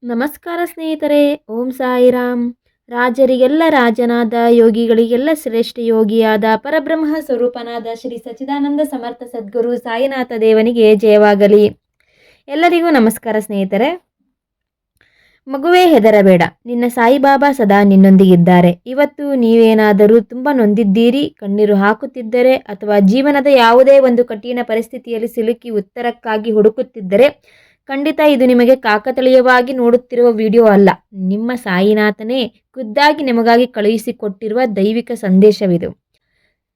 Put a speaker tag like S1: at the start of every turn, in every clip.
S1: ನಮಸ್ಕಾರ ಸ್ನೇಹಿತರೆ. ಓಂ ಸಾಯಿರಾಮ್. ರಾಜರಿಗೆಲ್ಲ ರಾಜನಾದ, ಯೋಗಿಗಳಿಗೆಲ್ಲ ಶ್ರೇಷ್ಠ ಯೋಗಿಯಾದ, ಪರಬ್ರಹ್ಮ ಸ್ವರೂಪನಾದ ಶ್ರೀ ಸಚ್ಚಿದಾನಂದ ಸಮರ್ಥ ಸದ್ಗುರು ಸಾಯಿನಾಥ ದೇವನಿಗೆ ಜಯವಾಗಲಿ. ಎಲ್ಲರಿಗೂ ನಮಸ್ಕಾರ ಸ್ನೇಹಿತರೆ. ಮಗುವೇ ಹೆದರಬೇಡ, ನಿನ್ನ ಸಾಯಿಬಾಬಾ ಸದಾ ನಿನ್ನೊಂದಿಗಿದ್ದಾರೆ. ಇವತ್ತು ನೀವೇನಾದರೂ ತುಂಬ ನೊಂದಿದ್ದೀರಿ, ಕಣ್ಣೀರು ಹಾಕುತ್ತಿದ್ದರೆ ಅಥವಾ ಜೀವನದ ಯಾವುದೇ ಒಂದು ಕಠಿಣ ಪರಿಸ್ಥಿತಿಯಲ್ಲಿ ಸಿಲುಕಿ ಉತ್ತರಕ್ಕಾಗಿ ಹುಡುಕುತ್ತಿದ್ದರೆ ಖಂಡಿತ ಇದು ನಿಮಗೆ ಕಾಕತಾಳೀಯವಾಗಿ ನೋಡುತ್ತಿರುವ ವಿಡಿಯೋ ಅಲ್ಲ. ನಿಮ್ಮ ಸಾಯಿನಾಥನೇ ಖುದ್ದಾಗಿ ನಿಮಗಾಗಿ ಕಳುಹಿಸಿಕೊಟ್ಟಿರುವ ದೈವಿಕ ಸಂದೇಶವಿದು.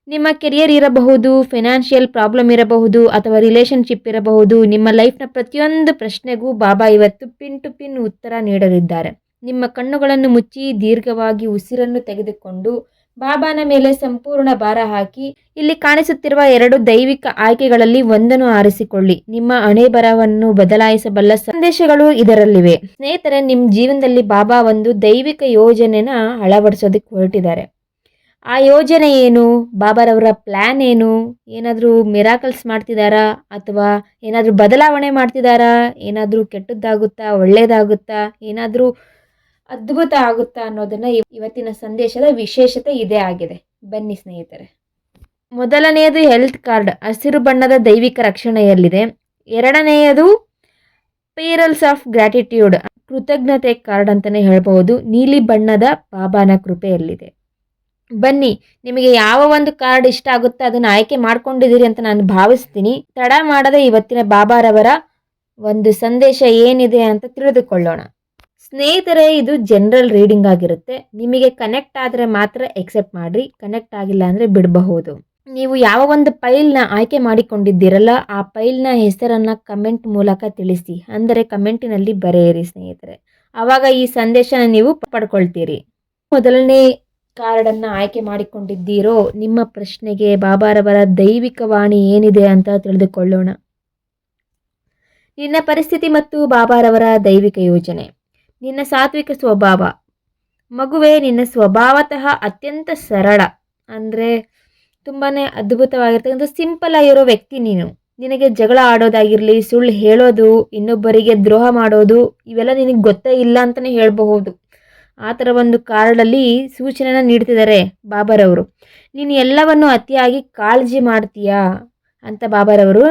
S1: ನಿಮ್ಮ ಕೆರಿಯರ್ ಇರಬಹುದು, ಫೈನಾನ್ಷಿಯಲ್ ಪ್ರಾಬ್ಲಮ್ ಇರಬಹುದು, ಅಥವಾ ರಿಲೇಷನ್ಶಿಪ್ ಇರಬಹುದು. ನಿಮ್ಮ ಲೈಫ್ನ ಪ್ರತಿಯೊಂದು ಪ್ರಶ್ನೆಗೂ ಬಾಬಾ ಇವತ್ತು ಪಿನ್ ಟು ಪಿನ್ ಉತ್ತರ ನೀಡಲಿದ್ದಾರೆ. ನಿಮ್ಮ ಕಣ್ಣುಗಳನ್ನು ಮುಚ್ಚಿ ದೀರ್ಘವಾಗಿ ಉಸಿರನ್ನು ತೆಗೆದುಕೊಂಡು ಬಾಬಾನ ಮೇಲೆ ಸಂಪೂರ್ಣ ಭಾರ ಹಾಕಿ ಇಲ್ಲಿ ಕಾಣಿಸುತ್ತಿರುವ 2 ದೈವಿಕ ಆಯ್ಕೆಗಳಲ್ಲಿ ಒಂದನ್ನು ಆರಿಸಿಕೊಳ್ಳಿ. ನಿಮ್ಮ ಹಣೆಬರಹವನ್ನು ಬದಲಾಯಿಸಬಲ್ಲ ಸಂದೇಶಗಳು ಇದರಲ್ಲಿವೆ. ಸ್ನೇಹಿತರೆ, ನಿಮ್ಮ ಜೀವನದಲ್ಲಿ ಬಾಬಾ ಒಂದು ದೈವಿಕ ಯೋಜನೆನ ಅಳವಡಿಸೋದಕ್ಕೆ ಹೊರಟಿದ್ದಾರೆ. ಆ ಯೋಜನೆ ಏನು? ಬಾಬಾರವರ ಪ್ಲ್ಯಾನ್ ಏನು? ಏನಾದರೂ ಮಿರಾಕಲ್ಸ್ ಮಾಡ್ತಿದ್ದಾರಾ ಅಥವಾ ಏನಾದರೂ ಬದಲಾವಣೆ ಮಾಡ್ತಿದ್ದಾರಾ? ಏನಾದರೂ ಕೆಟ್ಟದ್ದಾಗುತ್ತಾ, ಒಳ್ಳೆಯದಾಗುತ್ತಾ, ಏನಾದರೂ ಅದ್ಭುತ ಆಗುತ್ತಾ ಅನ್ನೋದನ್ನು ಇವತ್ತಿನ ಸಂದೇಶದ ವಿಶೇಷತೆ ಇದೇ ಆಗಿದೆ. ಬನ್ನಿ ಸ್ನೇಹಿತರೆ. ಮೊದಲನೆಯದು ಹೆಲ್ತ್ ಕಾರ್ಡ್, ಹಸಿರು ಬಣ್ಣದ ದೈವಿಕ ರಕ್ಷಣೆಯಲ್ಲಿದೆ. ಎರಡನೆಯದು ಪೀರಲ್ಸ್ ಆಫ್ ಗ್ರ್ಯಾಟಿಟ್ಯೂಡ್, ಕೃತಜ್ಞತೆ ಕಾರ್ಡ್ ಅಂತಲೇ ಹೇಳ್ಬೋದು, ನೀಲಿ ಬಣ್ಣದ ಬಾಬಾನ ಕೃಪೆಯಲ್ಲಿದೆ. ಬನ್ನಿ, ನಿಮಗೆ ಯಾವ ಒಂದು ಕಾರ್ಡ್ ಇಷ್ಟ ಆಗುತ್ತೋ ಅದನ್ನು ಆಯ್ಕೆ ಮಾಡ್ಕೊಂಡಿದ್ದೀರಿ ಅಂತ ನಾನು ಭಾವಿಸ್ತೀನಿ. ತಡ ಮಾಡದೆ ಇವತ್ತಿನ ಬಾಬಾರವರ ಒಂದು ಸಂದೇಶ ಏನಿದೆ ಅಂತ ತಿಳಿದುಕೊಳ್ಳೋಣ. ಸ್ನೇಹಿತರೆ, ಇದು ಜನರಲ್ ರೀಡಿಂಗ್ ಆಗಿರುತ್ತೆ. ನಿಮಗೆ ಕನೆಕ್ಟ್ ಆದರೆ ಮಾತ್ರ ಎಕ್ಸೆಪ್ಟ್ ಮಾಡಿರಿ, ಕನೆಕ್ಟ್ ಆಗಿಲ್ಲ ಅಂದರೆ ಬಿಡಬಹುದು. ನೀವು ಯಾವ ಒಂದು ಫೈಲ್ನ ಆಯ್ಕೆ ಮಾಡಿಕೊಂಡಿದ್ದೀರಲ್ಲ, ಆ ಫೈಲ್ನ ಹೆಸರನ್ನು ಕಮೆಂಟ್ ಮೂಲಕ ತಿಳಿಸಿ. ಅಂದರೆ ಕಮೆಂಟಿನಲ್ಲಿ ಬರೆಯಿರಿ ಸ್ನೇಹಿತರೆ. ಆವಾಗ ಈ ಸಂದೇಶನ ನೀವು ಪಡ್ಕೊಳ್ತೀರಿ. ಮೊದಲನೇ ಕಾರ್ಡನ್ನು ಆಯ್ಕೆ ಮಾಡಿಕೊಂಡಿದ್ದೀರೋ ನಿಮ್ಮ ಪ್ರಶ್ನೆಗೆ ಬಾಬಾರವರ ದೈವಿಕ ವಾಣಿ ಏನಿದೆ ಅಂತ ತಿಳಿದುಕೊಳ್ಳೋಣ. ನಿನ್ನ ಪರಿಸ್ಥಿತಿ ಮತ್ತು ಬಾಬಾರವರ ದೈವಿಕ ಯೋಜನೆ. ನಿನ್ನ ಸಾತ್ವಿಕ ಸ್ವಭಾವ. ಮಗುವೇ, ನಿನ್ನ ಸ್ವಭಾವತಃ ಅತ್ಯಂತ ಸರಳ, ಅಂದರೆ ತುಂಬಾ ಅದ್ಭುತವಾಗಿರ್ತಕ್ಕಂಥ ಸಿಂಪಲ್ ಆಗಿರೋ ವ್ಯಕ್ತಿ ನೀನು. ನಿನಗೆ ಜಗಳ ಆಡೋದಾಗಿರಲಿ, ಸುಳ್ಳು ಹೇಳೋದು, ಇನ್ನೊಬ್ಬರಿಗೆ ದ್ರೋಹ ಮಾಡೋದು, ಇವೆಲ್ಲ ನಿನಗೆ ಗೊತ್ತೇ ಇಲ್ಲ ಅಂತಲೇ ಹೇಳಬಹುದು. ಆ ಥರ ಒಂದು ಕಾರ್ಡಲ್ಲಿ ಸೂಚನೆನ ನೀಡ್ತಿದ್ದಾರೆ ಬಾಬಾರವರು. ನೀನು ಎಲ್ಲವನ್ನು ಅತಿಯಾಗಿ ಕಾಳಜಿ ಮಾಡ್ತೀಯಾ ಅಂತ ಬಾಬಾರವರು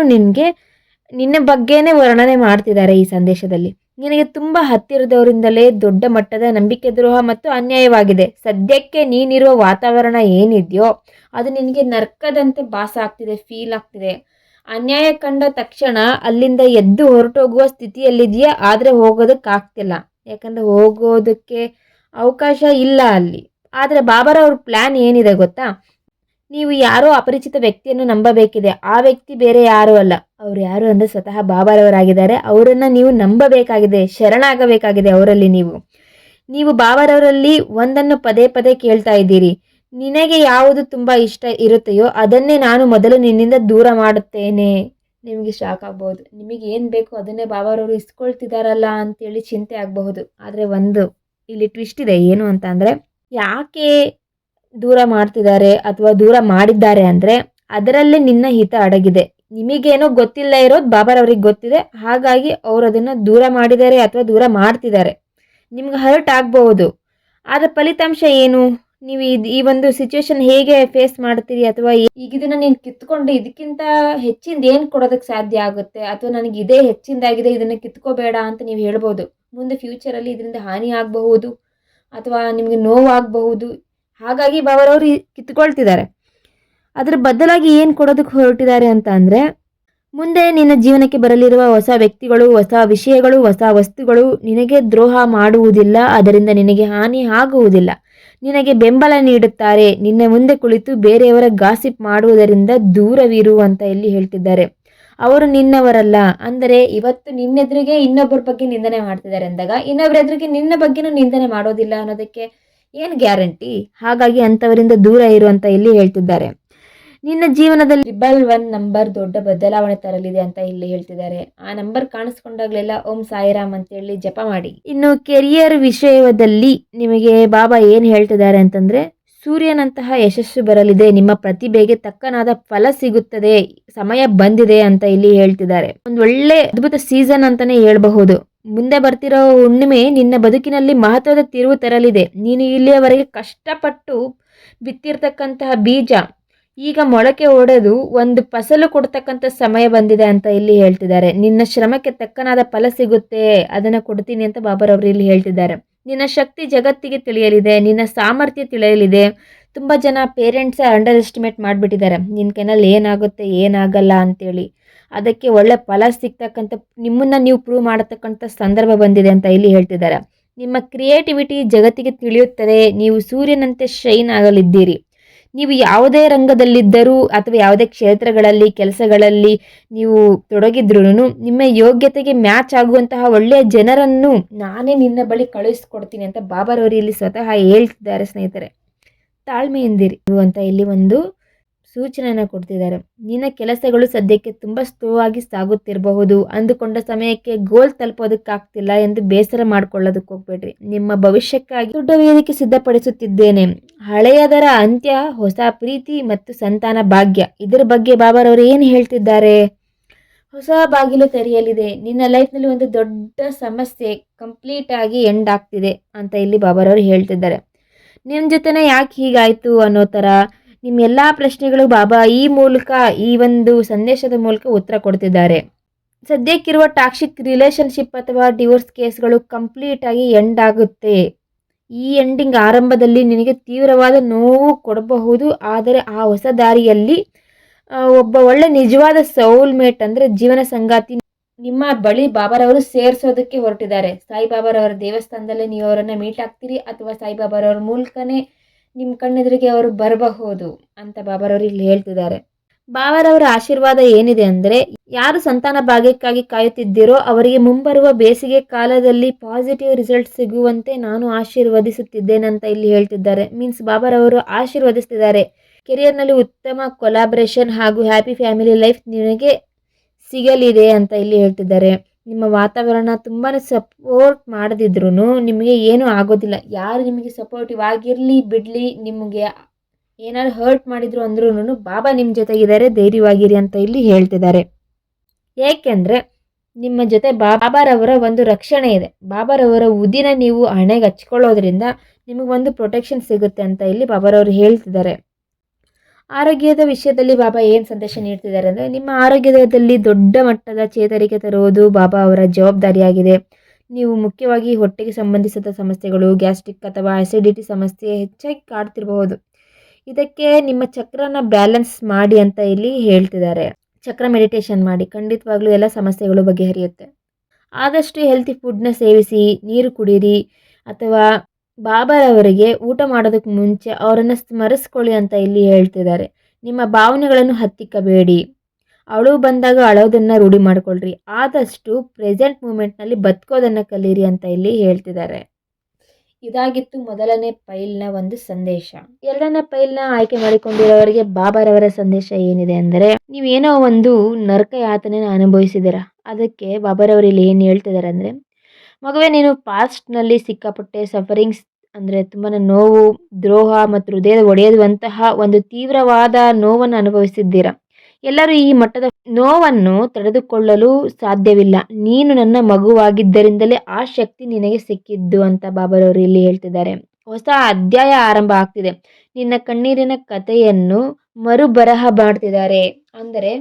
S1: ನಿನ್ನ ಬಗ್ಗೆನೇ ವರ್ಣನೆ ಮಾಡ್ತಿದ್ದಾರೆ ಈ ಸಂದೇಶದಲ್ಲಿ. ನಿನಗೆ ತುಂಬ ಹತ್ತಿರದವರಿಂದಲೇ ದೊಡ್ಡ ಮಟ್ಟದ ನಂಬಿಕೆ ದ್ರೋಹ ಮತ್ತು ಅನ್ಯಾಯವಾಗಿದೆ. ಸದ್ಯಕ್ಕೆ ನೀನಿರುವ ವಾತಾವರಣ ಏನಿದೆಯೋ ಅದು ನಿನಗೆ ನರ್ಕದಂತೆ ಭಾಸ ಆಗ್ತಿದೆ, ಫೀಲ್ ಆಗ್ತಿದೆ. ಅನ್ಯಾಯ ಕಂಡ ತಕ್ಷಣ ಅಲ್ಲಿಂದ ಎದ್ದು ಹೊರಟೋಗುವ ಸ್ಥಿತಿಯಲ್ಲಿದೆಯಾ, ಆದರೆ ಹೋಗೋದಕ್ಕಾಗ್ತಿಲ್ಲ. ಯಾಕಂದರೆ ಹೋಗೋದಕ್ಕೆ ಅವಕಾಶ ಇಲ್ಲ ಅಲ್ಲಿ. ಆದರೆ ಬಾಬಾರವ್ರ ಪ್ಲ್ಯಾನ್ ಏನಿದೆ ಗೊತ್ತಾ? ನೀವು ಯಾರೋ ಅಪರಿಚಿತ ವ್ಯಕ್ತಿಯನ್ನು ನಂಬಬೇಕಿದೆ. ಆ ವ್ಯಕ್ತಿ ಬೇರೆ ಯಾರೂ ಅಲ್ಲ. ಅವ್ರು ಯಾರು ಅಂದರೆ ಸ್ವತಃ ಬಾಬಾರವರಾಗಿದ್ದಾರೆ. ಅವರನ್ನು ನೀವು ನಂಬಬೇಕಾಗಿದೆ, ಶರಣಾಗಬೇಕಾಗಿದೆ ಅವರಲ್ಲಿ. ನೀವು ಬಾಬಾರವರಲ್ಲಿ ಒಂದನ್ನು ಪದೇ ಪದೇ ಕೇಳ್ತಾ ಇದ್ದೀರಿ. ನಿನಗೆ ಯಾವುದು ತುಂಬ ಇಷ್ಟ ಇರುತ್ತೆಯೋ ಅದನ್ನೇ ನಾನು ಮೊದಲು ನಿನ್ನಿಂದ ದೂರ ಮಾಡುತ್ತೇನೆ. ನಿಮಗೆ ಶಾಕ್ ಆಗ್ಬೋದು. ನಿಮಗೆ ಏನು ಬೇಕು ಅದನ್ನೇ ಬಾಬಾರವರು ಇಸ್ಕೊಳ್ತಿದ್ದಾರಲ್ಲ ಅಂತೇಳಿ ಚಿಂತೆ ಆಗಬಹುದು. ಆದರೆ ಇಲ್ಲಿ ಟ್ವಿಸ್ಟ್ ಇದೆ. ಏನು ಅಂತ ಅಂದರೆ, ಯಾಕೆ ದೂರ ಮಾಡ್ತಿದ್ದಾರೆ ಅಥವಾ ದೂರ ಮಾಡಿದ್ದಾರೆ ಅಂದರೆ ಅದರಲ್ಲೇ ನಿನ್ನ ಹಿತ ಅಡಗಿದೆ. ನಿಮಗೇನೋ ಗೊತ್ತಿಲ್ಲ ಇರೋದು ಬಾಬಾರವ್ರಿಗೆ ಗೊತ್ತಿದೆ. ಹಾಗಾಗಿ ಅವರು ಅದನ್ನು ದೂರ ಮಾಡಿದ್ದಾರೆ ಅಥವಾ ದೂರ ಮಾಡ್ತಿದ್ದಾರೆ. ನಿಮ್ಗೆ ಹರ್ಟ್ ಆಗಬಹುದು. ಆದರೆ ಫಲಿತಾಂಶ ಏನು? ನೀವು ಈ ಒಂದು ಸಿಚುವೇಶನ್ ಹೇಗೆ ಫೇಸ್ ಮಾಡ್ತೀರಿ? ಅಥವಾ ಈಗ ಇದನ್ನು ನೀನು ಕಿತ್ಕೊಂಡು ಇದಕ್ಕಿಂತ ಹೆಚ್ಚಿಂದ ಏನು ಕೊಡೋದಕ್ಕೆ ಸಾಧ್ಯ ಆಗುತ್ತೆ? ಅಥವಾ ನನಗೆ ಇದೇ ಹೆಚ್ಚಿಂದಾಗಿದೆ, ಇದನ್ನು ಕಿತ್ಕೋಬೇಡ ಅಂತ ನೀವು ಹೇಳ್ಬೋದು. ಮುಂದೆ ಫ್ಯೂಚರಲ್ಲಿ ಇದರಿಂದ ಹಾನಿ ಆಗಬಹುದು ಅಥವಾ ನಿಮಗೆ ನೋವಾಗಬಹುದು. ಹಾಗಾಗಿ ಬಾಬಾರವರು ಕಿತ್ಕೊಳ್ತಿದ್ದಾರೆ. ಅದರ ಬದಲಾಗಿ ಏನು ಕೊಡೋದಕ್ಕೆ ಹೊರಟಿದ್ದಾರೆ ಅಂತ ಅಂದರೆ, ಮುಂದೆ ನಿನ್ನ ಜೀವನಕ್ಕೆ ಬರಲಿರುವ ಹೊಸ ವ್ಯಕ್ತಿಗಳು, ಹೊಸ ವಿಷಯಗಳು, ಹೊಸ ವಸ್ತುಗಳು ನಿನಗೆ ದ್ರೋಹ ಮಾಡುವುದಿಲ್ಲ. ಅದರಿಂದ ನಿನಗೆ ಹಾನಿ ಆಗುವುದಿಲ್ಲ. ನಿನಗೆ ಬೆಂಬಲ ನೀಡುತ್ತಾರೆ. ನಿನ್ನ ಮುಂದೆ ಕುಳಿತು ಬೇರೆಯವರ ಗಾಸಿಪ್ ಮಾಡುವುದರಿಂದ ದೂರವಿರು ಅಂತ ಇಲ್ಲಿ ಹೇಳ್ತಿದ್ದಾರೆ. ಅವರು ನಿನ್ನವರಲ್ಲ. ಅಂದರೆ ಇವತ್ತು ನಿನ್ನೆದುರಿಗೆ ಇನ್ನೊಬ್ಬರ ಬಗ್ಗೆ ನಿಂದನೆ ಮಾಡ್ತಿದ್ದಾರೆ ಅಂದಾಗ ಇನ್ನೊಬ್ಬರ ಎದುರಿಗೆ ನಿನ್ನ ಬಗ್ಗೆನೂ ನಿಂದನೆ ಮಾಡೋದಿಲ್ಲ ಅನ್ನೋದಕ್ಕೆ ಏನು ಗ್ಯಾರಂಟಿ? ಹಾಗಾಗಿ ಅಂಥವರಿಂದ ದೂರ ಇರು ಅಂತ ಇಲ್ಲಿ ಹೇಳ್ತಿದ್ದಾರೆ. ನಿನ್ನ ಜೀವನದಲ್ಲಿ 111 ನಂಬರ್ ದೊಡ್ಡ ಬದಲಾವಣೆ ತರಲಿದೆ ಅಂತ ಇಲ್ಲಿ ಹೇಳ್ತಿದ್ದಾರೆ. ಆ ನಂಬರ್ ಕಾಣಿಸ್ಕೊಂಡಾಗಲೆಲ್ಲ ಓಂ ಸಾಯಿರಾಮ್ ಅಂತೇಳಿ ಜಪ ಮಾಡಿ. ಇನ್ನು ಕೆರಿಯರ್ ವಿಷಯದಲ್ಲಿ ನಿಮಗೆ ಬಾಬಾ ಏನು ಹೇಳ್ತಿದ್ದಾರೆ ಅಂತಂದರೆ, ಸೂರ್ಯನಂತಹ ಯಶಸ್ಸು ಬರಲಿದೆ. ನಿಮ್ಮ ಪ್ರತಿಭೆಗೆ ತಕ್ಕನಾದ ಫಲ ಸಿಗುತ್ತದೆ. ಸಮಯ ಬಂದಿದೆ ಅಂತ ಇಲ್ಲಿ ಹೇಳ್ತಿದ್ದಾರೆ. ಒಂದು ಒಳ್ಳೆ ಅದ್ಭುತ ಸೀಸನ್ ಅಂತಾನೆ ಹೇಳ್ಬಹುದು. ಮುಂದೆ ಬರ್ತಿರೋ ಹುಣ್ಣಿಮೆ ನಿನ್ನ ಬದುಕಿನಲ್ಲಿ ಮಹತ್ವದ ತಿರುವು ತರಲಿದೆ. ನೀನು ಇಲ್ಲಿಯವರೆಗೆ ಕಷ್ಟಪಟ್ಟು ಬಿತ್ತಿರ್ತಕ್ಕಂತಹ ಬೀಜ ಈಗ ಮೊಳಕೆ ಒಡೆದು ಒಂದು ಫಸಲು ಕೊಡ್ತಕ್ಕಂಥ ಸಮಯ ಬಂದಿದೆ ಅಂತ ಇಲ್ಲಿ ಹೇಳ್ತಿದ್ದಾರೆ. ನಿನ್ನ ಶ್ರಮಕ್ಕೆ ತಕ್ಕನಾದ ಫಲ ಸಿಗುತ್ತೆ, ಅದನ್ನು ಕೊಡ್ತೀನಿ ಅಂತ ಬಾಬಾರವರು ಇಲ್ಲಿ ಹೇಳ್ತಿದ್ದಾರೆ. ನಿನ್ನ ಶಕ್ತಿ ಜಗತ್ತಿಗೆ ತಿಳಿಯಲಿದೆ, ನಿನ್ನ ಸಾಮರ್ಥ್ಯ ತಿಳಿಯಲಿದೆ. ತುಂಬ ಜನ ಪೇರೆಂಟ್ಸೇ ಅಂಡರ್ ಎಸ್ಟಿಮೇಟ್ ಮಾಡಿಬಿಟ್ಟಿದ್ದಾರೆ, ನಿನ್ನ ಕೈನಲ್ಲಿ ಏನಾಗುತ್ತೆ ಏನಾಗಲ್ಲ ಅಂತೇಳಿ. ಅದಕ್ಕೆ ಒಳ್ಳೆ ಫಲ ಸಿಗ್ತಕ್ಕಂಥ, ನಿಮ್ಮನ್ನು ನೀವು ಪ್ರೂವ್ ಮಾಡತಕ್ಕಂಥ ಸಂದರ್ಭ ಬಂದಿದೆ ಅಂತ ಇಲ್ಲಿ ಹೇಳ್ತಿದ್ದಾರೆ. ನಿಮ್ಮ ಕ್ರಿಯೇಟಿವಿಟಿ ಜಗತ್ತಿಗೆ ತಿಳಿಯುತ್ತದೆ. ನೀವು ಸೂರ್ಯನಂತೆ ಶೈನ್ ಆಗಲಿದ್ದೀರಿ. ನೀವು ಯಾವುದೇ ರಂಗದಲ್ಲಿದ್ದರೂ ಅಥವಾ ಯಾವುದೇ ಕ್ಷೇತ್ರಗಳಲ್ಲಿ ಕೆಲಸಗಳಲ್ಲಿ ನೀವು ತೊಡಗಿದ್ರೂ ನಿಮ್ಮ ಯೋಗ್ಯತೆಗೆ ಮ್ಯಾಚ್ ಆಗುವಂತಹ ಒಳ್ಳೆಯ ಜನರನ್ನು ನಾನೇ ನಿನ್ನ ಬಳಿ ಕಳುಹಿಸ್ಕೊಡ್ತೀನಿ ಅಂತ ಬಾಬಾರವರು ಇಲ್ಲಿ ಸ್ವತಃ ಹೇಳ್ತಿದ್ದಾರೆ ಸ್ನೇಹಿತರೆ. ತಾಳ್ಮೆಯಿಂದಿರಿ ಅಂತ ಇಲ್ಲಿ ಒಂದು ಸೂಚನೆಯನ್ನು ಕೊಡ್ತಿದ್ದಾರೆ. ನಿನ್ನ ಕೆಲಸಗಳು ಸದ್ಯಕ್ಕೆ ತುಂಬ ಸ್ಲೋ ಆಗಿ ಸಾಗುತ್ತಿರಬಹುದು. ಅಂದುಕೊಂಡ ಸಮಯಕ್ಕೆ ಗೋಲ್ ತಲುಪೋದಕ್ಕಾಗ್ತಿಲ್ಲ ಎಂದು ಬೇಸರ ಮಾಡ್ಕೊಳ್ಳೋದಕ್ಕೆ ಹೋಗ್ಬೇಡ್ರಿ. ನಿಮ್ಮ ಭವಿಷ್ಯಕ್ಕಾಗಿ ದೊಡ್ಡ ವೇದಿಕೆ ಸಿದ್ಧಪಡಿಸುತ್ತಿದ್ದೇನೆ. ಹಳೆಯದರ ಅಂತ್ಯ, ಹೊಸ ಪ್ರೀತಿ ಮತ್ತು ಸಂತಾನ ಭಾಗ್ಯ. ಇದರ ಬಗ್ಗೆ ಬಾಬಾರವರು ಏನು ಹೇಳ್ತಿದ್ದಾರೆ? ಹೊಸ ಬಾಗಿಲು ತೆರೆಯಲಿದೆ. ನಿನ್ನ ಲೈಫ್ನಲ್ಲಿ ಒಂದು ದೊಡ್ಡ ಸಮಸ್ಯೆ ಕಂಪ್ಲೀಟ್ ಆಗಿ ಎಂಡ್ ಆಗ್ತಿದೆ ಅಂತ ಇಲ್ಲಿ ಬಾಬಾರವರು ಹೇಳ್ತಿದ್ದಾರೆ. ನಿಮ್ಮ ಜೊತೆನೇ ಯಾಕೆ ಹೀಗಾಯಿತು ಅನ್ನೋ ಥರ ನಿಮ್ಮ ಎಲ್ಲ ಪ್ರಶ್ನೆಗಳು ಬಾಬಾ ಈ ಮೂಲಕ, ಈ ಒಂದು ಸಂದೇಶದ ಮೂಲಕ ಉತ್ತರ ಕೊಡ್ತಿದ್ದಾರೆ. ಸದ್ಯಕ್ಕಿರುವ ಟಾಕ್ಸಿಕ್ ರಿಲೇಷನ್ಶಿಪ್ ಅಥವಾ ಡಿವೋರ್ಸ್ ಕೇಸ್ಗಳು ಕಂಪ್ಲೀಟಾಗಿ ಎಂಡ್ ಆಗುತ್ತೆ. ಈ ಎಂಡಿಂಗ್ ಆರಂಭದಲ್ಲಿ ನಿನಗೆ ತೀವ್ರವಾದ ನೋವು ಕೊಡಬಹುದು, ಆದರೆ ಆ ಹೊಸ ದಾರಿಯಲ್ಲಿ ಒಬ್ಬ ಒಳ್ಳೆ ನಿಜವಾದ ಸೌಲ್ಮೇಟ್ ಅಂದರೆ ಜೀವನ ಸಂಗಾತಿ ನಿಮ್ಮ ಬಳಿ ಬಾಬಾರವರು ಸೇರಿಸೋದಕ್ಕೆ ಹೊರಟಿದ್ದಾರೆ. ಸಾಯಿಬಾಬಾರವರ ದೇವಸ್ಥಾನದಲ್ಲೇ ನೀವು ಅವರನ್ನು ಮೀಟ್ ಆಗ್ತೀರಿ, ಅಥವಾ ಸಾಯಿಬಾಬಾರವರ ಮೂಲಕನೇ ನಿಮ್ಮ ಕಣ್ಣೆದುರಿಗೆ ಅವರು ಬರಬಹುದು ಅಂತ ಬಾಬಾರವರು ಇಲ್ಲಿ ಹೇಳ್ತಿದ್ದಾರೆ. ಬಾಬಾರವರ ಆಶೀರ್ವಾದ ಏನಿದೆ ಅಂದರೆ, ಯಾರು ಸಂತಾನ ಭಾಗ್ಯಕ್ಕಾಗಿ ಕಾಯುತ್ತಿದ್ದೀರೋ ಅವರಿಗೆ ಮುಂಬರುವ ಬೇಸಿಗೆ ಕಾಲದಲ್ಲಿ ಪಾಸಿಟಿವ್ ರಿಸಲ್ಟ್ ಸಿಗುವಂತೆ ನಾನು ಆಶೀರ್ವದಿಸುತ್ತಿದ್ದೇನೆ ಅಂತ ಇಲ್ಲಿ ಹೇಳ್ತಿದ್ದಾರೆ. ಮೀನ್ಸ್ ಬಾಬಾರವರು ಆಶೀರ್ವದಿಸ್ತಿದ್ದಾರೆ. ಕೆರಿಯರ್ನಲ್ಲಿ ಉತ್ತಮ ಕೊಲಾಬ್ರೇಷನ್ ಹಾಗೂ ಹ್ಯಾಪಿ ಫ್ಯಾಮಿಲಿ ಲೈಫ್ ನಿನಗೆ ಸಿಗಲಿದೆ ಅಂತ ಇಲ್ಲಿ ಹೇಳ್ತಿದ್ದಾರೆ. ನಿಮ್ಮ ವಾತಾವರಣ ತುಂಬಾ ಸಪೋರ್ಟ್ ಮಾಡದಿದ್ರೂ ನಿಮಗೆ ಏನೂ ಆಗೋದಿಲ್ಲ. ಯಾರು ನಿಮಗೆ ಸಪೋರ್ಟಿವ್ ಆಗಿರಲಿ ಬಿಡಲಿ, ನಿಮಗೆ ಏನಾದ್ರು ಹರ್ಟ್ ಮಾಡಿದ್ರು ಅಂದ್ರೂ ಬಾಬಾ ನಿಮ್ಮ ಜೊತೆಗಿದ್ದಾರೆ, ಧೈರ್ಯವಾಗಿರಿ ಅಂತ ಇಲ್ಲಿ ಹೇಳ್ತಿದ್ದಾರೆ. ಏಕೆಂದರೆ ನಿಮ್ಮ ಜೊತೆ ಬಾಬಾರವರ ಒಂದು ರಕ್ಷಣೆ ಇದೆ. ಬಾಬಾರವರ ಉದಿನ ನೀವು ಹಣೆಗೆ ಹಚ್ಕೊಳ್ಳೋದ್ರಿಂದ ನಿಮಗೊಂದು ಪ್ರೊಟೆಕ್ಷನ್ ಸಿಗುತ್ತೆ ಅಂತ ಇಲ್ಲಿ ಬಾಬಾರವರು ಹೇಳ್ತಿದ್ದಾರೆ. ಆರೋಗ್ಯದ ವಿಷಯದಲ್ಲಿ ಬಾಬಾ ಏನು ಸಂದೇಶ ನೀಡ್ತಿದ್ದಾರೆ ಅಂದರೆ, ನಿಮ್ಮ ಆರೋಗ್ಯದಲ್ಲಿ ದೊಡ್ಡ ಮಟ್ಟದ ಚೇತರಿಕೆ ತರುವುದು ಬಾಬಾ ಅವರ ಜವಾಬ್ದಾರಿಯಾಗಿದೆ. ನೀವು ಮುಖ್ಯವಾಗಿ ಹೊಟ್ಟೆಗೆ ಸಂಬಂಧಿಸಿದ ಸಮಸ್ಯೆಗಳು, ಗ್ಯಾಸ್ಟ್ರಿಕ್ ಅಥವಾ ಅಸಿಡಿಟಿ ಸಮಸ್ಯೆ ಹೆಚ್ಚಾಗಿ ಕಾಡ್ತಿರಬಹುದು. ಇದಕ್ಕೆ ನಿಮ್ಮ ಚಕ್ರನ ಬ್ಯಾಲೆನ್ಸ್ ಮಾಡಿ ಅಂತ ಇಲ್ಲಿ ಹೇಳ್ತಿದ್ದಾರೆ. ಚಕ್ರ ಮೆಡಿಟೇಷನ್ ಮಾಡಿ, ಖಂಡಿತವಾಗ್ಲೂ ಎಲ್ಲ ಸಮಸ್ಯೆಗಳು ಬಗೆಹರಿಯುತ್ತೆ. ಆದಷ್ಟು ಹೆಲ್ತಿ ಫುಡ್ನ ಸೇವಿಸಿ, ನೀರು ಕುಡೀರಿ, ಅಥವಾ ಬಾಬಾರವರಿಗೆ ಊಟ ಮಾಡೋದಕ್ಕೆ ಮುಂಚೆ ಅವರನ್ನು ಸ್ಮರಿಸ್ಕೊಳ್ಳಿ ಅಂತ ಇಲ್ಲಿ ಹೇಳ್ತಿದ್ದಾರೆ. ನಿಮ್ಮ ಭಾವನೆಗಳನ್ನು ಹತ್ತಿಕ್ಕಬೇಡಿ. ಅಳು ಬಂದಾಗ ಅಳೋದನ್ನು ರೂಢಿ ಮಾಡಿಕೊಳ್ಳ್ರಿ. ಆದಷ್ಟು ಪ್ರೆಸೆಂಟ್ ಮೂಮೆಂಟ್ನಲ್ಲಿ ಬದುಕೋದನ್ನು ಕಲೀರಿ ಅಂತ ಇಲ್ಲಿ ಹೇಳ್ತಿದ್ದಾರೆ. ಇದಾಗಿತ್ತು ಮೊದಲನೇ ಪೈಲ್ನ ಒಂದು ಸಂದೇಶ. ಎರಡನೇ ಪೈಲ್ನ ಆಯ್ಕೆ ಮಾಡಿಕೊಂಡಿರೋವರಿಗೆ ಬಾಬಾರವರ ಸಂದೇಶ ಏನಿದೆ ಅಂದರೆ, ನೀವೇನೋ ಒಂದು ನರಕ ಯಾತನೆನ ಅನುಭವಿಸಿದ್ದೀರ. ಅದಕ್ಕೆ ಬಾಬಾರವರು ಇಲ್ಲಿ ಏನು ಹೇಳ್ತಿದ್ದಾರೆ ಅಂದರೆ, ಮಗುವೆ ನೀನು ಪಾಸ್ಟ್ನಲ್ಲಿ ಸಿಕ್ಕಾಪಟ್ಟೆ ಸಫರಿಂಗ್ಸ್ ಅಂದರೆ ತುಂಬಾ ನೋವು, ದ್ರೋಹ ಮತ್ತು ಹೃದಯದ ಒಡೆಯುವಂತಹ ಒಂದು ತೀವ್ರವಾದ ನೋವನ್ನು ಅನುಭವಿಸಿದ್ದೀರ. ಎಲ್ಲರೂ ಈ ಮಟ್ಟದ ನೋವನ್ನು ತಡೆದುಕೊಳ್ಳಲು ಸಾಧ್ಯವಿಲ್ಲ. ನೀನು ನನ್ನ ಮಗುವಾಗಿದ್ದರಿಂದಲೇ ಆ ಶಕ್ತಿ ನಿನಗೆ ಸಿಕ್ಕಿದ್ದು ಅಂತ ಬಾಬಾರವರು ಇಲ್ಲಿ ಹೇಳ್ತಿದ್ದಾರೆ. ಹೊಸ ಅಧ್ಯಾಯ ಆರಂಭ ಆಗ್ತಿದೆ. ನಿನ್ನ ಕಣ್ಣೀರಿನ ಕಥೆಯನ್ನು ಮರುಬರಹ ಮಾಡ್ತಿದ್ದಾರೆ. ಅಂದರೆ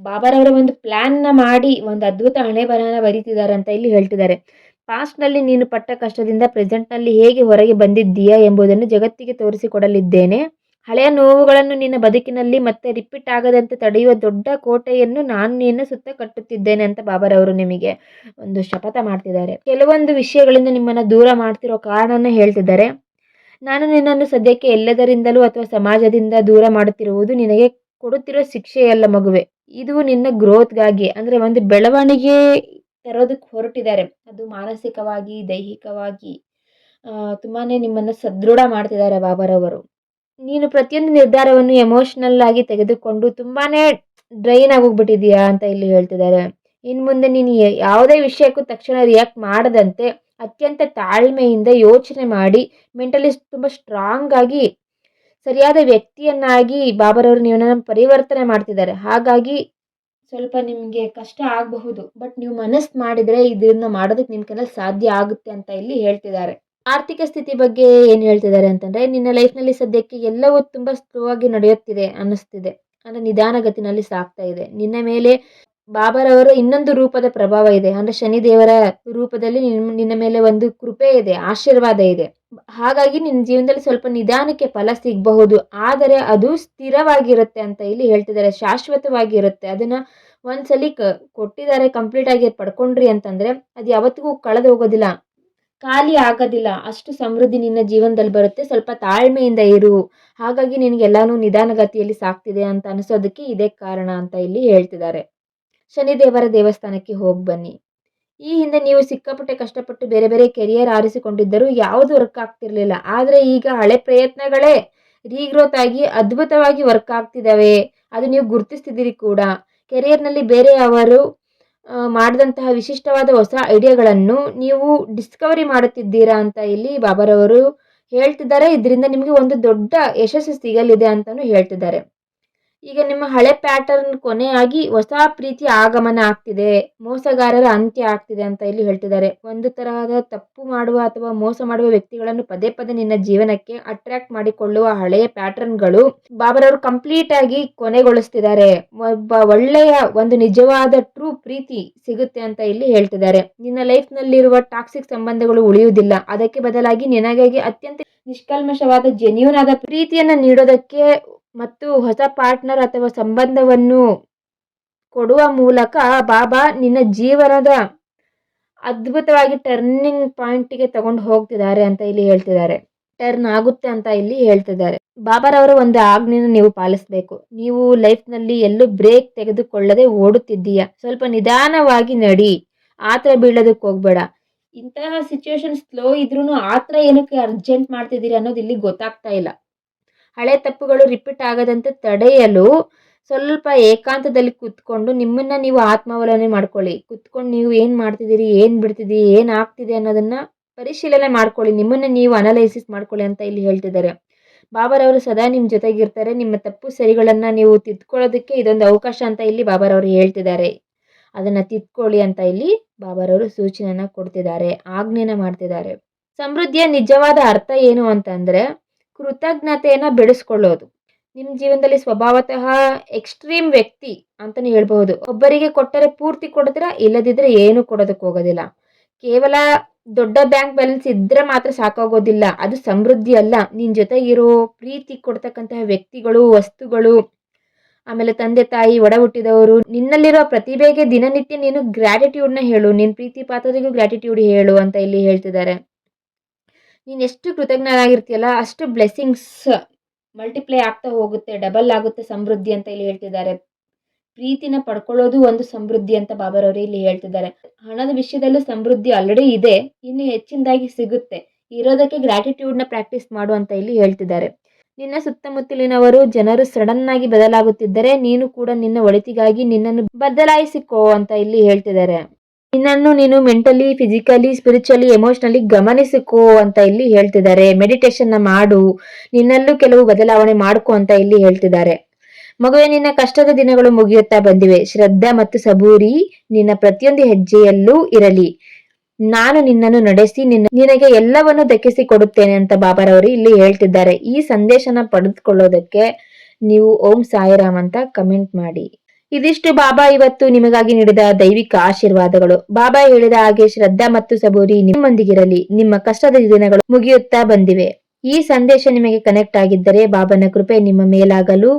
S1: ಬಾಬಾರವರ ಒಂದು ಪ್ಲ್ಯಾನ್ನ ಮಾಡಿ ಒಂದು ಅದ್ಭುತ ಹಣೆ ಬರಹನ ಬರೀತಿದ್ದಾರೆ ಅಂತ ಇಲ್ಲಿ ಹೇಳ್ತಿದ್ದಾರೆ. ಪಾಸ್ಟ್ನಲ್ಲಿ ನೀನು ಪಟ್ಟ ಕಷ್ಟದಿಂದ ಪ್ರೆಸೆಂಟ್ನಲ್ಲಿ ಹೇಗೆ ಹೊರಗೆ ಬಂದಿದ್ದೀಯಾ ಎಂಬುದನ್ನು ಜಗತ್ತಿಗೆ ತೋರಿಸಿಕೊಡಲಿದ್ದೇನೆ. ಹಳೆಯ ನೋವುಗಳನ್ನು ನಿನ್ನ ಬದುಕಿನಲ್ಲಿ ಮತ್ತೆ ರಿಪೀಟ್ ಆಗದಂತೆ ತಡೆಯುವ ದೊಡ್ಡ ಕೋಟೆಯನ್ನು ನಾನು ನಿನ್ನ ಸುತ್ತ ಕಟ್ಟುತ್ತಿದ್ದೇನೆ ಅಂತ ಬಾಬಾರವರು ನಿಮಗೆ ಒಂದು ಶಪಥ ಮಾಡ್ತಿದ್ದಾರೆ. ಕೆಲವೊಂದು ವಿಷಯಗಳಿಂದ ನಿಮ್ಮನ್ನು ದೂರ ಮಾಡ್ತಿರೋ ಕಾರಣನ ಹೇಳ್ತಿದ್ದಾರೆ. ನಾನು ನಿನ್ನನ್ನು ಸದ್ಯಕ್ಕೆ ಎಲ್ಲದರಿಂದಲೂ ಅಥವಾ ಸಮಾಜದಿಂದ ದೂರ ಮಾಡುತ್ತಿರುವುದು ನಿನಗೆ ಕೊಡುತ್ತಿರೋ ಶಿಕ್ಷೆಯಲ್ಲ ಮಗುವೆ. ಇದು ನಿನ್ನ ಗ್ರೋತ್ಗಾಗಿ, ಅಂದರೆ ಒಂದು ಬೆಳವಣಿಗೆ ತರೋದಕ್ಕೆ ಹೊರಟಿದ್ದಾರೆ. ಅದು ಮಾನಸಿಕವಾಗಿ, ದೈಹಿಕವಾಗಿ ತುಂಬಾ ನಿಮ್ಮನ್ನು ಸದೃಢ ಮಾಡ್ತಿದ್ದಾರೆ ಬಾಬಾರವರು. ನೀನು ಪ್ರತಿಯೊಂದು ನಿರ್ಧಾರವನ್ನು ಎಮೋಷ್ನಲ್ ಆಗಿ ತೆಗೆದುಕೊಂಡು ತುಂಬಾ ಡ್ರೈನ್ ಆಗೋಗ್ಬಿಟ್ಟಿದೀಯಾ ಅಂತ ಇಲ್ಲಿ ಹೇಳ್ತಿದ್ದಾರೆ. ಇನ್ನು ಮುಂದೆ ನೀನು ಯಾವುದೇ ವಿಷಯಕ್ಕೂ ತಕ್ಷಣ ರಿಯಾಕ್ಟ್ ಮಾಡದಂತೆ ಅತ್ಯಂತ ತಾಳ್ಮೆಯಿಂದ ಯೋಚನೆ ಮಾಡಿ ಮೆಂಟಲಿ ತುಂಬ ಸ್ಟ್ರಾಂಗ್ ಆಗಿ ಸರಿಯಾದ ವ್ಯಕ್ತಿಯನ್ನಾಗಿ ಬಾಬಾರವರು ನಿಮ್ಮನ್ನು ಪರಿವರ್ತನೆ ಮಾಡ್ತಿದ್ದಾರೆ. ಹಾಗಾಗಿ ಸ್ವಲ್ಪ ನಿಮಗೆ ಕಷ್ಟ ಆಗಬಹುದು. ಬಟ್ ನೀವು ಮನಸ್ಸು ಮಾಡಿದರೆ ಇದನ್ನ ಮಾಡೋದಕ್ಕೆ ನಿಮ್ಮ ಕೈಯಲ್ಲಿ ಸಾಧ್ಯ ಆಗುತ್ತೆ ಅಂತ ಇಲ್ಲಿ ಹೇಳ್ತಿದ್ದಾರೆ. ಆರ್ಥಿಕ ಸ್ಥಿತಿ ಬಗ್ಗೆ ಏನು ಹೇಳ್ತಿದ್ದಾರೆ ಅಂತಂದರೆ, ನಿನ್ನ ಲೈಫ್‌ನಲ್ಲಿ ಸದ್ಯಕ್ಕೆ ಎಲ್ಲವೂ ತುಂಬ ಸ್ಲೋ ಆಗಿ ನಡೆಯುತ್ತಿದೆ ಅನ್ನಿಸ್ತಿದೆ. ಅಂದರೆ ನಿಧಾನಗತಿನಲ್ಲಿ ಸಾಗ್ತಾ ಇದೆ. ನಿನ್ನ ಮೇಲೆ ಬಾಬಾರವರ ಇನ್ನೊಂದು ರೂಪದ ಪ್ರಭಾವ ಇದೆ. ಅಂದರೆ ಶನಿದೇವರ ರೂಪದಲ್ಲಿ ನಿನ್ನ ಮೇಲೆ ಒಂದು ಕೃಪೆ ಇದೆ, ಆಶೀರ್ವಾದ ಇದೆ. ಹಾಗಾಗಿ ನಿನ್ನ ಜೀವನದಲ್ಲಿ ಸ್ವಲ್ಪ ನಿಧಾನಕ್ಕೆ ಫಲ ಸಿಗಬಹುದು. ಆದರೆ ಅದು ಸ್ಥಿರವಾಗಿರುತ್ತೆ ಅಂತ ಇಲ್ಲಿ ಹೇಳ್ತಿದ್ದಾರೆ. ಶಾಶ್ವತವಾಗಿರುತ್ತೆ. ಅದನ್ನ ಒಂದ್ಸಲಿ ಕೊಟ್ಟಿದ್ದಾರೆ, ಕಂಪ್ಲೀಟ್ ಆಗಿ ಪಡ್ಕೊಂಡ್ರಿ ಅಂತಂದ್ರೆ ಅದು ಯಾವತ್ತಿಗೂ ಕಳೆದು ಹೋಗೋದಿಲ್ಲ, ಖಾಲಿ ಆಗೋದಿಲ್ಲ. ಅಷ್ಟು ಸಮೃದ್ಧಿ ನಿನ್ನ ಜೀವನದಲ್ಲಿ ಬರುತ್ತೆ. ಸ್ವಲ್ಪ ತಾಳ್ಮೆಯಿಂದ ಇರು. ಹಾಗಾಗಿ ನಿನಗೆಲ್ಲಾನು ನಿಧಾನಗತಿಯಲ್ಲಿ ಸಾಗ್ತಿದೆ ಅಂತ ಅನಿಸೋದಕ್ಕೆ ಇದೇ ಕಾರಣ ಅಂತ ಇಲ್ಲಿ ಹೇಳ್ತಿದ್ದಾರೆ. ಶನಿದೇವರ ದೇವಸ್ಥಾನಕ್ಕೆ ಹೋಗಿ ಬನ್ನಿ. ಈ ಹಿಂದೆ ನೀವು ಸಿಕ್ಕಾಪಟ್ಟೆ ಕಷ್ಟಪಟ್ಟು ಬೇರೆ ಬೇರೆ ಕೆರಿಯರ್ ಆರಿಸಿಕೊಂಡಿದ್ದರೂ ಯಾವುದು ವರ್ಕ್ ಆಗ್ತಿರ್ಲಿಲ್ಲ. ಆದರೆ ಈಗ ಹಳೆ ಪ್ರಯತ್ನಗಳೇ ರೀಗ್ರೋತ್ ಆಗಿ ಅದ್ಭುತವಾಗಿ ವರ್ಕ್ ಆಗ್ತಿದ್ದಾವೆ. ಅದು ನೀವು ಗುರುತಿಸ್ತಿದ್ದೀರಿ ಕೂಡ. ಕೆರಿಯರ್ನಲ್ಲಿ ಬೇರೆಯವರು ಮಾಡಿದಂತಹ ವಿಶಿಷ್ಟವಾದ ಹೊಸ ಐಡಿಯಾಗಳನ್ನು ನೀವು ಡಿಸ್ಕವರಿ ಮಾಡುತ್ತಿದ್ದೀರಾ ಅಂತ ಇಲ್ಲಿ ಬಾಬಾರವರು ಹೇಳ್ತಿದ್ದಾರೆ. ಇದರಿಂದ ನಿಮಗೆ ಒಂದು ದೊಡ್ಡ ಯಶಸ್ಸು ಸಿಗಲಿದೆ ಅಂತಲೂ ಹೇಳ್ತಿದ್ದಾರೆ. ಈಗ ನಿಮ್ಮ ಹಳೆ ಪ್ಯಾಟರ್ನ್ ಕೊನೆಯಾಗಿ ಹೊಸ ಪ್ರೀತಿಯ ಆಗಮನ ಆಗ್ತಿದೆ, ಮೋಸಗಾರರ ಅಂತ್ಯ ಆಗ್ತಿದೆ ಅಂತ ಇಲ್ಲಿ ಹೇಳ್ತಿದ್ದಾರೆ. ಒಂದು ತರಹದ ತಪ್ಪು ಮಾಡುವ ಅಥವಾ ಮೋಸ ಮಾಡುವ ವ್ಯಕ್ತಿಗಳನ್ನು ಪದೇ ಪದೇ ನಿನ್ನ ಜೀವನಕ್ಕೆ ಅಟ್ರಾಕ್ಟ್ ಮಾಡಿಕೊಳ್ಳುವ ಹಳೆಯ ಪ್ಯಾಟರ್ನ್ಗಳು ಬಾಬರವರು ಕಂಪ್ಲೀಟ್ ಆಗಿ ಕೊನೆಗೊಳಿಸ್ತಿದ್ದಾರೆ. ಒಬ್ಬ ಒಳ್ಳೆಯ ಒಂದು ನಿಜವಾದ ಟ್ರೂ ಪ್ರೀತಿ ಸಿಗುತ್ತೆ ಅಂತ ಇಲ್ಲಿ ಹೇಳ್ತಿದ್ದಾರೆ. ನಿನ್ನ ಲೈಫ್ ನಲ್ಲಿರುವ ಟಾಕ್ಸಿಕ್ ಸಂಬಂಧಗಳು ಉಳಿಯುವುದಿಲ್ಲ. ಅದಕ್ಕೆ ಬದಲಾಗಿ ನಿನಗಾಗಿ ಅತ್ಯಂತ ನಿಷ್ಕಲ್ಮಶವಾದ ಜೆನ್ಯೂನ್ ಆದ ಪ್ರೀತಿಯನ್ನು ನೀಡೋದಕ್ಕೆ ಮತ್ತು ಹೊಸ ಪಾರ್ಟ್ನರ್ ಅಥವಾ ಸಂಬಂಧವನ್ನು ಕೊಡುವ ಮೂಲಕ ಬಾಬಾ ನಿನ್ನ ಜೀವನದ ಅದ್ಭುತವಾಗಿ ಟರ್ನಿಂಗ್ ಪಾಯಿಂಟ್ಗೆ ತಗೊಂಡು ಹೋಗ್ತಿದ್ದಾರೆ ಅಂತ ಇಲ್ಲಿ ಹೇಳ್ತಿದ್ದಾರೆ. ಟರ್ನ್ ಆಗುತ್ತೆ ಅಂತ ಇಲ್ಲಿ ಹೇಳ್ತಿದ್ದಾರೆ. ಬಾಬಾರವರ ಒಂದು ಆಜ್ಞೆಯನ್ನು ನೀವು ಪಾಲಿಸಬೇಕು. ನೀವು ಲೈಫ್ನಲ್ಲಿ ಎಲ್ಲೂ ಬ್ರೇಕ್ ತೆಗೆದುಕೊಳ್ಳದೆ ಓಡುತ್ತಿದ್ದೀಯ. ಸ್ವಲ್ಪ ನಿಧಾನವಾಗಿ ನಡಿ, ಆತರ ಬೀಳೋದಕ್ಕೆ ಹೋಗ್ಬೇಡ. ಇಂತಹ ಸಿಚುವೇಶನ್ ಸ್ಲೋ ಇದ್ರೂ ಆತರ ಏನಕ್ಕೆ ಅರ್ಜೆಂಟ್ ಮಾಡ್ತಿದ್ದೀರಿ ಅನ್ನೋದು ಇಲ್ಲಿ ಗೊತ್ತಾಗ್ತಾ ಇಲ್ಲ. ಹಳೆ ತಪ್ಪುಗಳು ರಿಪೀಟ್ ಆಗದಂತೆ ತಡೆಯಲು ಸ್ವಲ್ಪ ಏಕಾಂತದಲ್ಲಿ ಕೂತ್ಕೊಂಡು ನಿಮ್ಮನ್ನು ನೀವು ಆತ್ಮಾವಲೋಕನ ಮಾಡ್ಕೊಳ್ಳಿ. ಕೂತ್ಕೊಂಡು ನೀವು ಏನು ಮಾಡ್ತಿದ್ದೀರಿ, ಏನು ಬಿಡ್ತಿದ್ದೀರಿ, ಏನು ಆಗ್ತಿದೆ ಅನ್ನೋದನ್ನು ಪರಿಶೀಲನೆ ಮಾಡ್ಕೊಳ್ಳಿ. ನಿಮ್ಮನ್ನು ನೀವು ಅನಲೈಸಿಸ್ ಮಾಡ್ಕೊಳ್ಳಿ ಅಂತ ಇಲ್ಲಿ ಹೇಳ್ತಿದ್ದಾರೆ. ಬಾಬಾರವರು ಸದಾ ನಿಮ್ಮ ಜೊತೆಗಿರ್ತಾರೆ. ನಿಮ್ಮ ತಪ್ಪು ಸರಿಗಳನ್ನು ನೀವು ತಿದ್ಕೊಳ್ಳೋದಕ್ಕೆ ಇದೊಂದು ಅವಕಾಶ ಅಂತ ಇಲ್ಲಿ ಬಾಬಾರವರು ಹೇಳ್ತಿದ್ದಾರೆ. ಅದನ್ನು ತಿದ್ಕೊಳ್ಳಿ ಅಂತ ಇಲ್ಲಿ ಬಾಬಾರವರು ಸೂಚನೆಯನ್ನು ಕೊಡ್ತಿದ್ದಾರೆ, ಆಜ್ಞೆನ ಮಾಡ್ತಿದ್ದಾರೆ. ಸಮೃದ್ಧಿಯ ನಿಜವಾದ ಅರ್ಥ ಏನು ಅಂತಂದರೆ ಕೃತಜ್ಞತೆಯನ್ನು ಬೆಳೆಸ್ಕೊಳ್ಳೋದು. ನಿಮ್ಮ ಜೀವನದಲ್ಲಿ ಸ್ವಭಾವತಃ ಎಕ್ಸ್ಟ್ರೀಮ್ ವ್ಯಕ್ತಿ ಅಂತಲೇ ಹೇಳ್ಬಹುದು. ಒಬ್ಬರಿಗೆ ಕೊಟ್ಟರೆ ಪೂರ್ತಿ ಕೊಡ್ತೀರಾ, ಇಲ್ಲದಿದ್ದರೆ ಏನು ಕೊಡೋದಕ್ಕೆ ಹೋಗೋದಿಲ್ಲ. ಕೇವಲ ದೊಡ್ಡ ಬ್ಯಾಂಕ್ ಬ್ಯಾಲೆನ್ಸ್ ಇದ್ದರೆ ಮಾತ್ರ ಸಾಕಾಗೋದಿಲ್ಲ. ಅದು ಸಮೃದ್ಧಿ ಅಲ್ಲ. ನಿನ್ನ ಜೊತೆಗಿರೋ ಪ್ರೀತಿ ಕೊಡ್ತಕ್ಕಂತಹ ವ್ಯಕ್ತಿಗಳು, ವಸ್ತುಗಳು, ಆಮೇಲೆ ತಂದೆ ತಾಯಿ, ಒಡ ಹುಟ್ಟಿದವರು, ನಿನ್ನಲ್ಲಿರೋ ಪ್ರತಿಭೆಗೆ ದಿನನಿತ್ಯ ನೀನು ಗ್ರ್ಯಾಟಿಟ್ಯೂಡ್ನ ಹೇಳು. ನಿನ್ನ ಪ್ರೀತಿ ಪಾತ್ರರಿಗೂ ಗ್ರ್ಯಾಟಿಟ್ಯೂಡ್ ಹೇಳು ಅಂತ ಇಲ್ಲಿ ಹೇಳ್ತಿದ್ದಾರೆ. ನೀನು ಎಷ್ಟು ಕೃತಜ್ಞನಾಗಿರ್ತೀಯಲ್ಲ ಅಷ್ಟು ಬ್ಲೆಸ್ಸಿಂಗ್ಸ್ ಮಲ್ಟಿಪ್ಲೈ ಆಗ್ತಾ ಹೋಗುತ್ತೆ, ಡಬಲ್ ಆಗುತ್ತೆ ಸಮೃದ್ಧಿ ಅಂತ ಇಲ್ಲಿ ಹೇಳ್ತಿದ್ದಾರೆ. ಪ್ರೀತಿನ ಪಡ್ಕೊಳ್ಳೋದು ಒಂದು ಸಮೃದ್ಧಿ ಅಂತ ಬಾಬಾರವರು ಇಲ್ಲಿ ಹೇಳ್ತಿದ್ದಾರೆ. ಹಣದ ವಿಷಯದಲ್ಲೂ ಸಮೃದ್ಧಿ ಆಲ್ರೆಡಿ ಇದೆ, ಇನ್ನು ಹೆಚ್ಚಿನದಾಗಿ ಸಿಗುತ್ತೆ. ಇರೋದಕ್ಕೆ ಗ್ರ್ಯಾಟಿಟ್ಯೂಡ್ನ ಪ್ರಾಕ್ಟೀಸ್ ಮಾಡು ಅಂತ ಇಲ್ಲಿ ಹೇಳ್ತಿದ್ದಾರೆ. ನಿನ್ನ ಸುತ್ತಮುತ್ತಲಿನವರು ಜನರು ಸಡನ್ ಆಗಿ ಬದಲಾಗುತ್ತಿದ್ದರೆ ನೀನು ಕೂಡ ನಿನ್ನ ಒಳಿತಿಗಾಗಿ ನಿನ್ನನ್ನು ಬದಲಾಯಿಸಿಕೋ ಅಂತ ಇಲ್ಲಿ ಹೇಳ್ತಿದ್ದಾರೆ. ನಿನ್ನನ್ನು ನೀನು ಮೆಂಟಲಿ, ಫಿಸಿಕಲಿ, ಸ್ಪಿರಿಚುವಲಿ, ಎಮೋಷನಲಿ ಗಮನಿಸಿಕೋ ಅಂತ ಇಲ್ಲಿ ಹೇಳ್ತಿದ್ದಾರೆ. ಮೆಡಿಟೇಷನ್ನ ಮಾಡು, ನಿನ್ನಲ್ಲೂ ಕೆಲವು ಬದಲಾವಣೆ ಮಾಡ್ಕೋ ಅಂತ ಇಲ್ಲಿ ಹೇಳ್ತಿದ್ದಾರೆ. ಮಗುವೆ, ನಿನ್ನ ಕಷ್ಟದ ದಿನಗಳು ಮುಗಿಯುತ್ತಾ ಬಂದಿವೆ. ಶ್ರದ್ಧಾ ಮತ್ತು ಸಬೂರಿ ನಿನ್ನ ಪ್ರತಿಯೊಂದು ಹೆಜ್ಜೆಯಲ್ಲೂ ಇರಲಿ. ನಾನು ನಿನ್ನನ್ನು ನಡೆಸಿ ನಿನಗೆ ಎಲ್ಲವನ್ನು ದಕ್ಕಿಸಿ ಕೊಡುತ್ತೇನೆ ಅಂತ ಬಾಬಾರವರು ಇಲ್ಲಿ ಹೇಳ್ತಿದ್ದಾರೆ. ಈ ಸಂದೇಶನ ಪಡೆದುಕೊಳ್ಳೋದಕ್ಕೆ ನೀವು ಓಂ ಸಾಯಿರಾಮ್ ಅಂತ ಕಮೆಂಟ್ ಮಾಡಿ. ಇದಿಷ್ಟು ಬಾಬಾ ಇವತ್ತು ನಿಮಗಾಗಿ ನೀಡಿದ ದೈವಿಕ ಆಶೀರ್ವಾದಗಳು. ಬಾಬಾ ಹೇಳಿದ ಹಾಗೆ ಶ್ರದ್ಧಾ ಮತ್ತು ಸಬೂರಿ ನಿಮ್ಮೊಂದಿಗಿರಲಿ. ನಿಮ್ಮ ಕಷ್ಟದ ದಿನಗಳು ಮುಗಿಯುತ್ತಾ ಬಂದಿವೆ. ಈ ಸಂದೇಶ ನಿಮಗೆ ಕನೆಕ್ಟ್ ಆಗಿದ್ದರೆ ಬಾಬಾನ ಕೃಪೆ ನಿಮ್ಮ ಮೇಲಾಗಲು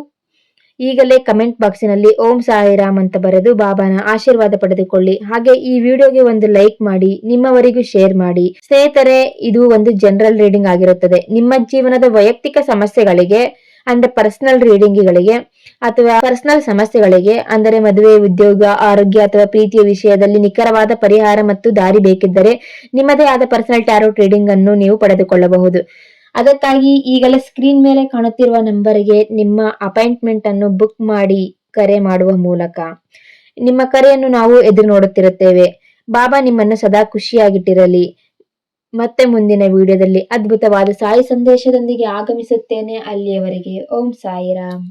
S1: ಈಗಲೇ ಕಮೆಂಟ್ ಬಾಕ್ಸಿನಲ್ಲಿ ಓಂ ಸಾಯಿರಾಮ್ ಅಂತ ಬರೆದು ಬಾಬಾನ ಆಶೀರ್ವಾದ ಪಡೆದುಕೊಳ್ಳಿ. ಹಾಗೆ ಈ ವಿಡಿಯೋಗೆ ಒಂದು ಲೈಕ್ ಮಾಡಿ, ನಿಮ್ಮವರಿಗೂ ಶೇರ್ ಮಾಡಿ. ಸ್ನೇಹಿತರೆ, ಇದು ಒಂದು ಜನರಲ್ ರೀಡಿಂಗ್ ಆಗಿರುತ್ತದೆ. ನಿಮ್ಮ ಜೀವನದ ವೈಯಕ್ತಿಕ ಸಮಸ್ಯೆಗಳಿಗೆ ಅಂದ್ರೆ ಪರ್ಸನಲ್ ರೀಡಿಂಗ್ಗಳಿಗೆ ಅಥವಾ ಪರ್ಸನಲ್ ಸಮಸ್ಯೆಗಳಿಗೆ ಅಂದರೆ ಮದುವೆ, ಉದ್ಯೋಗ, ಆರೋಗ್ಯ ಅಥವಾ ಪ್ರೀತಿಯ ವಿಷಯದಲ್ಲಿ ನಿಖರವಾದ ಪರಿಹಾರ ಮತ್ತು ದಾರಿ ಬೇಕಿದ್ದರೆ ನಿಮ್ಮದೇ ಆದ ಪರ್ಸನಲ್ ಟ್ಯಾರೋಟ್ ರೀಡಿಂಗ್ ಅನ್ನು ನೀವು ಪಡೆದುಕೊಳ್ಳಬಹುದು. ಅದಕ್ಕಾಗಿ ಈಗಲೇ ಸ್ಕ್ರೀನ್ ಮೇಲೆ ಕಾಣುತ್ತಿರುವ ನಂಬರ್ಗೆ ನಿಮ್ಮ ಅಪಾಯಿಂಟ್ಮೆಂಟ್ ಅನ್ನು ಬುಕ್ ಮಾಡಿ ಕರೆ ಮಾಡುವ ಮೂಲಕ ನಿಮ್ಮ ಕರೆಯನ್ನು ನಾವು ಎದುರು ನೋಡುತ್ತಿರುತ್ತೇವೆ. ಬಾಬಾ ನಿಮ್ಮನ್ನು ಸದಾ ಖುಷಿಯಾಗಿಟ್ಟಿರಲಿ. ಮತ್ತೆ ಮುಂದಿನ ವಿಡಿಯೋದಲ್ಲಿ ಅದ್ಭುತವಾದ ಸಾಯಿ ಸಂದೇಶದೊಂದಿಗೆ ಆಗಮಿಸುತ್ತೇನೆ. ಅಲ್ಲಿಯವರೆಗೆ ಓಂ ಸಾಯಿರಾಮ್.